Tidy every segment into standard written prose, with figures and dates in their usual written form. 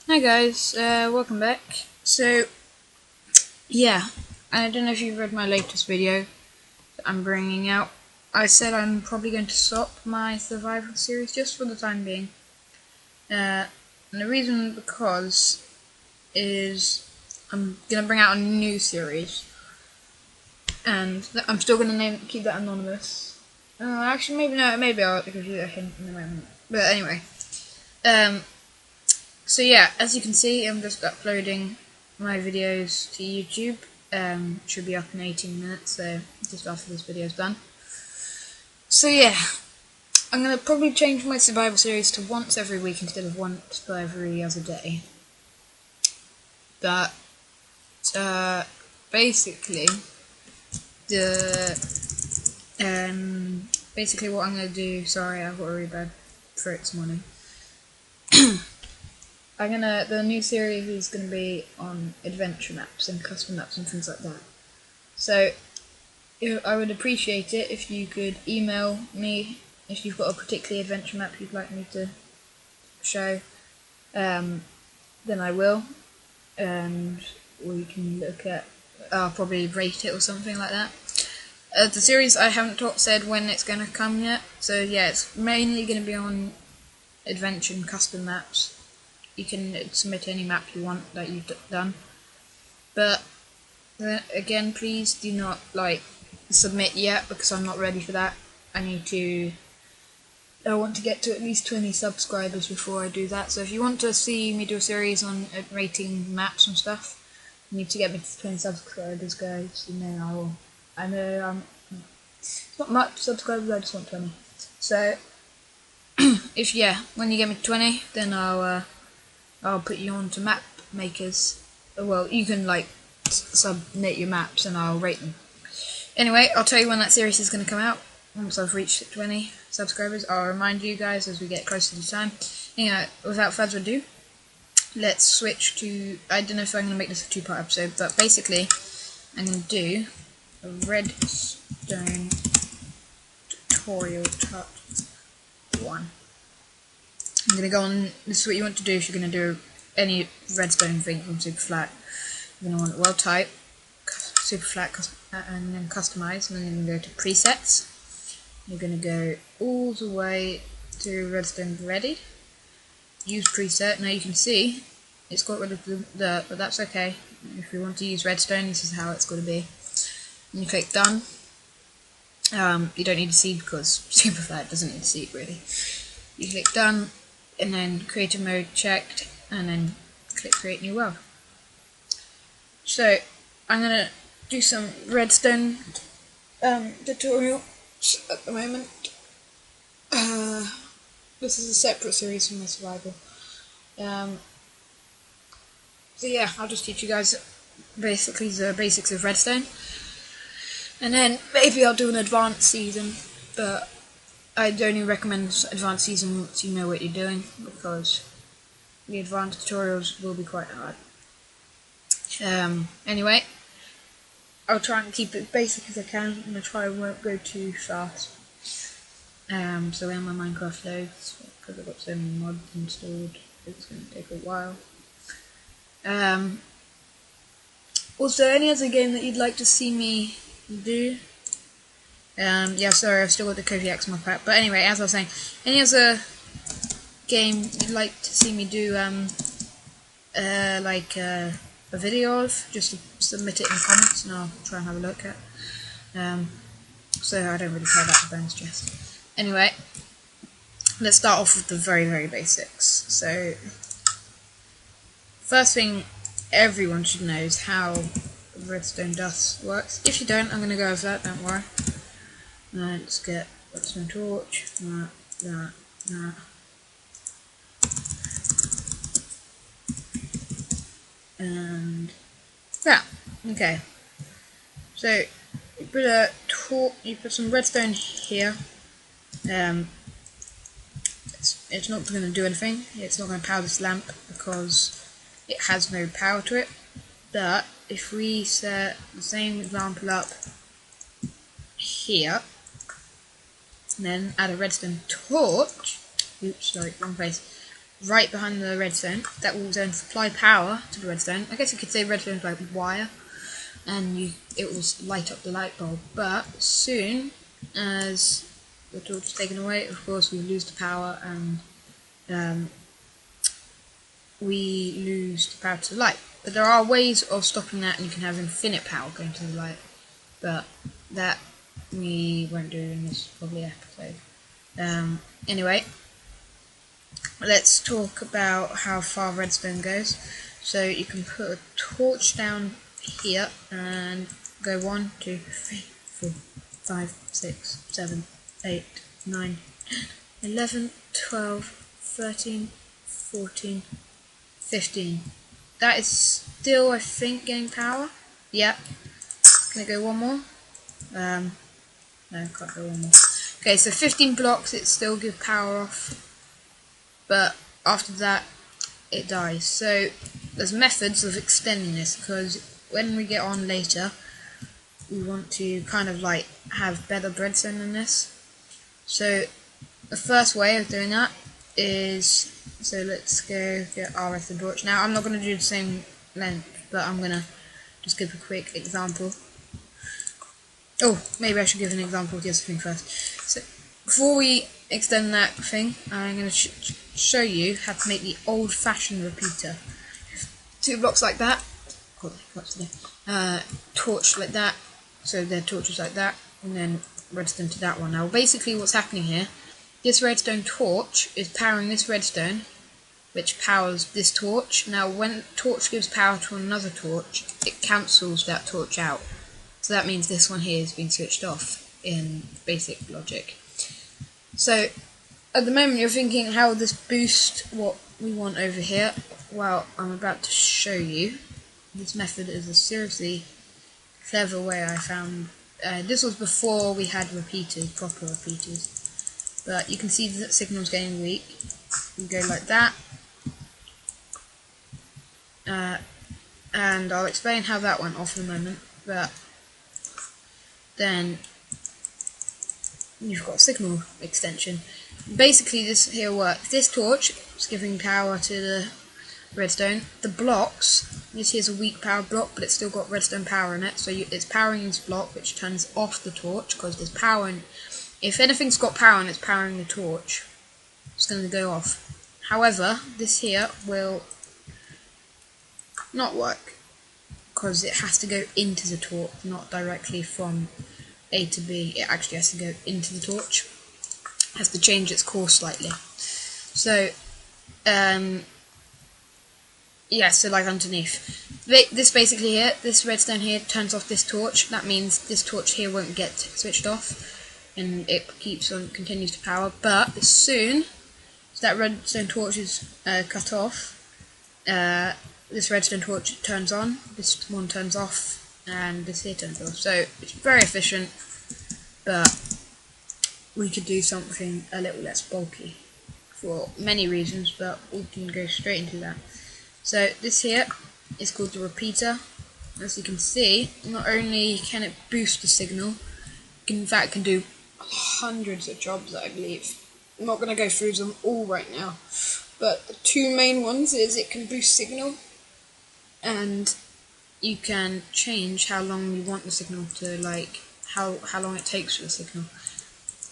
Hi guys, welcome back. So, yeah, I don't know if you've read my latest video that I'm bringing out. I said I'm probably going to stop my survival series just for the time being. And the reason because is I'm going to bring out a new series. And I'm still going to keep that anonymous. Actually, maybe I'll give you a hint in a moment. But anyway, so yeah, as you can see, I'm just uploading my videos to YouTube. Should be up in 18 minutes, so just after this video is done. So yeah, I'm gonna probably change my survival series to once every week instead of once per every other day. But basically, basically what I'm gonna do. Sorry, I've got a really bad throat this morning. The new series is gonna be on adventure maps and custom maps and things like that. So I would appreciate it if you could email me if you've got a particular adventure map you'd like me to show. Then I will, and we can look at. I'll probably rate it or something like that. The series I haven't said when it's going to come yet, so yeah, it's mainly going to be on adventure and custom maps. You can submit any map you want that you've done, but again, please do not submit yet because I'm not ready for that. I want to get to at least 20 subscribers before I do that. So if you want to see me do a series on rating maps and stuff, you need to get me to 20 subscribers, guys. And then I know it's not much subscribers. I just want 20. So when you get me to 20, then I'll put you on to map makers. Well, you can submit your maps and I'll rate them. Anyway, I'll tell you when that series is going to come out. Once I've reached 20 subscribers, I'll remind you guys as we get closer to the time. Anyway, without further ado, let's switch to. I don't know if I'm going to make this a two-part episode, but basically, I'm going to do a redstone tutorial part 1. I'm going to go on. This is what you want to do if you're going to do any redstone thing from super flat. You're going to want it well type, super flat, and then customize, and then you're going to go to presets. You're going to go all the way to redstone ready. Use preset. Now you can see it's got rid of the dirt, but that's okay. If you want to use redstone, this is how it's going to be. And you click done. You don't need a seed because super flat doesn't need a seed really. You click done, and then creative mode checked, and then click create new world. So I'm going to do some redstone tutorial at the moment. This is a separate series from my survival. So yeah, I'll just teach you guys basically the basics of redstone, and then maybe I'll do an advanced season, but I'd only recommend advanced season once you know what you're doing, because the advanced tutorials will be quite hard. Anyway, I'll try and keep it basic as I can, and I try and won't go too fast. So when my Minecraft loads, because I've got so many mods installed, it's going to take a while. Also, any other game that you'd like to see me do? Yeah, sorry, I've still got the Kofi X mod pack. But anyway, as I was saying, any other game you'd like to see me do, a video of, just submit it in the comments and I'll try and have a look at. So I don't really care about the bonus chest. Anyway, let's start off with the very, very basics. So, first thing everyone should know is how redstone dust works. If you don't, I'm going to go over that, don't worry. Let's get redstone torch, that. And that. Okay. So you put some redstone here. It's not going to do anything. It's not going to power this lamp because it has no power to it. But if we set the same example up here, and then add a redstone torch. Oops, sorry, wrong place. right behind the redstone. That will then supply power to the redstone. I guess you could say redstone is like wire, and it will light up the light bulb. But as soon as the torch is taken away, of course we lose the power, and we lose the power to the light. But there are ways of stopping that, and you can have infinite power going to the light. But that we won't do in this probably episode. Anyway, let's talk about how far redstone goes. So you can put a torch down here and go 1, 2, 3, 4, 5, 6, 7, 8, 9, 11, 12, 13, 14, 15. That is still, I think, getting power. Yeah. Can I go one more? No, I can't go one more. Okay, so 15 blocks, it still gives power off, but after that, it dies. So there's methods of extending this, because when we get on later, we want to kind of like have better redstone than this. So the first way of doing that is, so let's go get our redstone torch. Now I'm not going to do the same length, but I'm going to just give a quick example. Oh, maybe I should give an example of the other thing first. So before we extend that thing, I'm going to show you how to make the old-fashioned repeater. 2 blocks like that, torch like that, so their torches like that, and then redstone to that one. Now basically what's happening here, this redstone torch is powering this redstone, which powers this torch. Now when torch gives power to another torch, it cancels that torch out. So that means this one here is being switched off in basic logic. So at the moment you're thinking, how will this boost what we want over here? Well, I'm about to show you. This method is a seriously clever way I found. This was before we had repeaters, proper repeaters. But you can see the signal's getting weak. You go like that. And I'll explain how that went off in a moment. But then you've got a signal extension. Basically this here works. This torch is giving power to the redstone. The blocks, this here's a weak power block, but it's still got redstone power in it, so it's powering this block, which turns off the torch, because there's power in. If anything's got power and it's powering the torch, it's going to go off. However, this here will not work, because it has to go into the torch, not directly from A to B. It actually has to go into the torch. It has to change its course slightly. So, yeah, so like underneath. This basically here, this redstone here turns off this torch. That means this torch here won't get switched off, and it continues to power. But as soon as that redstone torch is cut off, this redstone torch turns on, this one turns off, and this here turns off. So it's very efficient, but we could do something a little less bulky for many reasons, but we can go straight into that. So this here is called the repeater. As you can see, not only can it boost the signal, in fact can do hundreds of jobs, I believe. I'm not going to go through them all right now, but the 2 main ones is it can boost signal, and you can change how long you want the signal to, like, how long it takes for the signal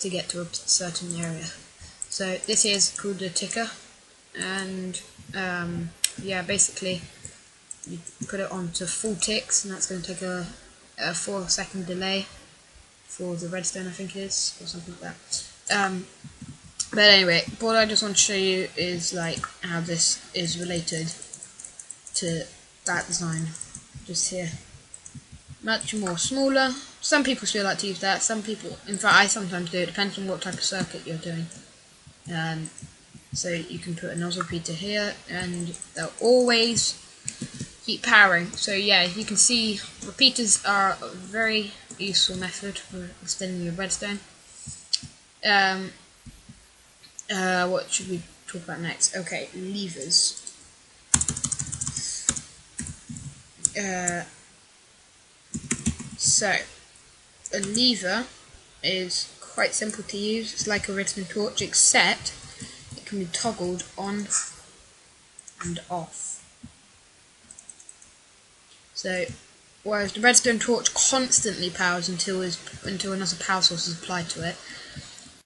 to get to a certain area. So this here is called the ticker, and yeah, basically you put it on to full ticks, and that's going to take a 4-second delay for the redstone, I think it is, or something like that. But anyway, what I just want to show you is like how this is related to that design just here. Much more smaller. Some people still like to use that, some people, in fact I sometimes do, it depends on what type of circuit you're doing. So you can put a nozzle repeater here, and they'll always keep powering. So yeah, you can see repeaters are a very useful method for extending your redstone. What should we talk about next? Okay, levers. So a lever is quite simple to use. It's like a redstone torch, except it can be toggled on and off. So, whereas the redstone torch constantly powers until another power source is applied to it,